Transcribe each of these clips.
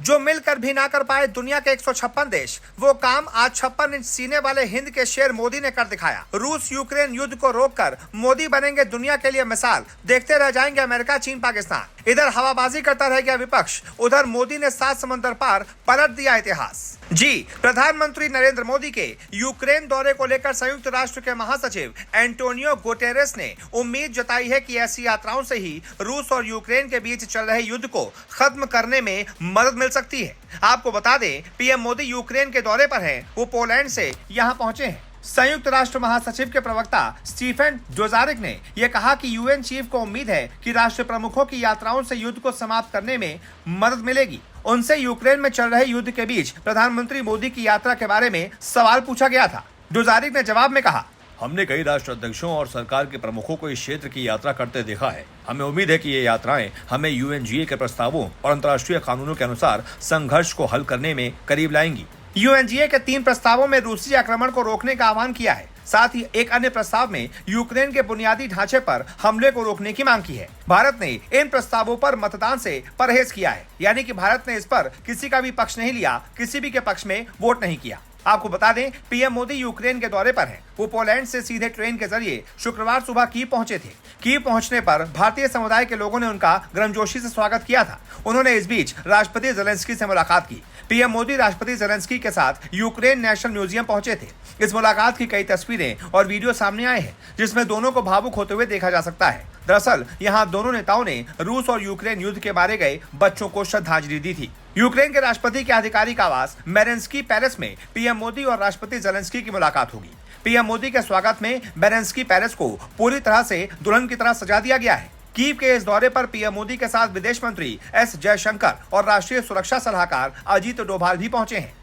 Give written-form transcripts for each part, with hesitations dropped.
जो मिलकर भी ना कर पाए दुनिया के 156 देश, वो काम आज 56 इंच सीने वाले हिंद के शेर मोदी ने कर दिखाया। रूस यूक्रेन युद्ध को रोककर मोदी बनेंगे दुनिया के लिए मिसाल, देखते रह जाएंगे अमेरिका, चीन, पाकिस्तान। इधर हवाबाजी करता रह गया विपक्ष, उधर मोदी ने 7 समंदर पार पलट दिया इतिहास। जी, प्रधानमंत्री नरेंद्र मोदी के यूक्रेन दौरे को लेकर संयुक्त राष्ट्र के महासचिव एंटोनियो गुटेरेस ने उम्मीद जताई है कि ऐसी यात्राओं से ही रूस और यूक्रेन के बीच चल रहे युद्ध को खत्म करने में मदद मिल सकती है। आपको बता दें, पीएम मोदी यूक्रेन के दौरे पर हैं, वो पोलैंड से यहां पहुंचे हैं। संयुक्त राष्ट्र महासचिव के प्रवक्ता स्टीफन डुजारिक ने यह कहा कि यूएन चीफ को उम्मीद है कि राष्ट्र प्रमुखों की यात्राओं से युद्ध को समाप्त करने में मदद मिलेगी। उनसे यूक्रेन में चल रहे युद्ध के बीच प्रधानमंत्री मोदी की यात्रा के बारे में सवाल पूछा गया था। डुजारिक ने जवाब में कहा, हमने कई राष्ट्र अध्यक्षों और सरकार के प्रमुखों को इस क्षेत्र की यात्रा करते देखा है। हमें उम्मीद है कि ये यात्राएं हमें यूएनजीए के प्रस्तावों और अंतर्राष्ट्रीय कानूनों के अनुसार संघर्ष को हल करने में करीब लाएंगी। यूएनजीए के 3 प्रस्तावों में रूसी आक्रमण को रोकने का आह्वान किया है। साथ ही एक अन्य प्रस्ताव में यूक्रेन के बुनियादी ढांचे पर हमले को रोकने की मांग की है। भारत ने इन प्रस्तावों पर मतदान से परहेज किया है, यानी कि भारत ने इस पर किसी का भी पक्ष नहीं लिया, किसी भी के पक्ष में वोट नहीं किया। आपको बता दें, पीएम मोदी यूक्रेन के दौरे पर हैं। वो पोलैंड से सीधे ट्रेन के जरिए शुक्रवार सुबह कीव पहुंचे थे। कीव पहुंचने पर भारतीय समुदाय के लोगों ने उनका गर्मजोशी से स्वागत किया था। उन्होंने इस बीच राष्ट्रपति जेलेंस्की से मुलाकात की। पीएम मोदी राष्ट्रपति जेलेंस्की के साथ यूक्रेन नेशनल म्यूजियम पहुंचे थे। इस मुलाकात की कई तस्वीरें और वीडियो सामने आए हैं, जिसमें दोनों को भावुक होते हुए देखा जा सकता है। दरअसल यहाँ दोनों नेताओं ने रूस और यूक्रेन युद्ध के मारे गए बच्चों को श्रद्धांजलि दी थी। यूक्रेन के राष्ट्रपति के आधिकारिक आवास मेरेंस्की पैलेस में पीएम मोदी और राष्ट्रपति जेलेंस्की की मुलाकात होगी। पीएम मोदी के स्वागत में मेरेंस्की पैलेस को पूरी तरह से दुल्हन की तरह सजा दिया गया है। कीव के इस दौरे पर पीएम मोदी के साथ विदेश मंत्री एस जयशंकर और राष्ट्रीय सुरक्षा सलाहकार अजीत डोभाल भी पहुंचे हैं।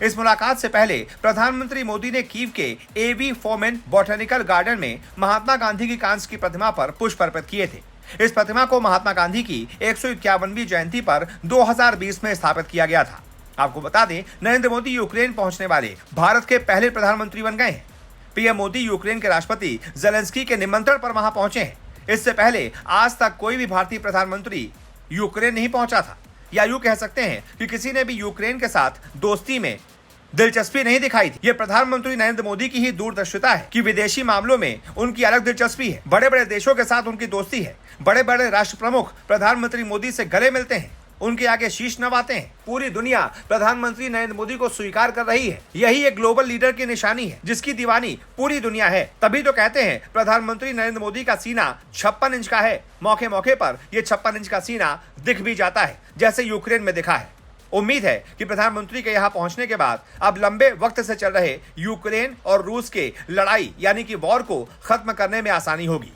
इस मुलाकात से पहले प्रधानमंत्री मोदी ने कीव के एवी फोमेन बॉटनिकल गार्डन में महात्मा गांधी की कांस्य की प्रतिमा पर पुष्प अर्पित किए थे। इस प्रतिमा को महात्मा गांधी की 151वीं जयंती पर 2020 में स्थापित किया गया था। आपको बता दें, नरेंद्र मोदी यूक्रेन पहुंचने वाले भारत के पहले प्रधानमंत्री बन गए हैं। पीएम मोदी यूक्रेन के राष्ट्रपति जेलेंस्की के निमंत्रण पर वहां पहुंचे हैं। इससे पहले आज तक कोई भी भारतीय प्रधानमंत्री यूक्रेन नहीं पहुंचा था, या यूं कह सकते हैं कि किसी ने भी यूक्रेन के साथ दोस्ती में दिलचस्पी नहीं दिखाई थी। ये प्रधानमंत्री नरेंद्र मोदी की ही दूरदर्शिता है कि विदेशी मामलों में उनकी अलग दिलचस्पी है। बड़े बड़े देशों के साथ उनकी दोस्ती है। बड़े बड़े राष्ट्र प्रमुख प्रधानमंत्री मोदी से गले मिलते हैं, उनके आगे शीश नवाते हैं। पूरी दुनिया प्रधानमंत्री नरेंद्र मोदी को स्वीकार कर रही है। यही एक ग्लोबल लीडर की निशानी है, जिसकी दीवानी पूरी दुनिया है। तभी तो कहते हैं प्रधानमंत्री नरेंद्र मोदी का सीना 56 इंच का है। मौके मौके पर ये 56 इंच का सीना दिख भी जाता है, जैसे यूक्रेन में दिखा है। उम्मीद है कि प्रधानमंत्री के यहाँ पहुंचने के बाद अब लंबे वक्त से चल रहे यूक्रेन और रूस के लड़ाई यानी कि वॉर को खत्म करने में आसानी होगी।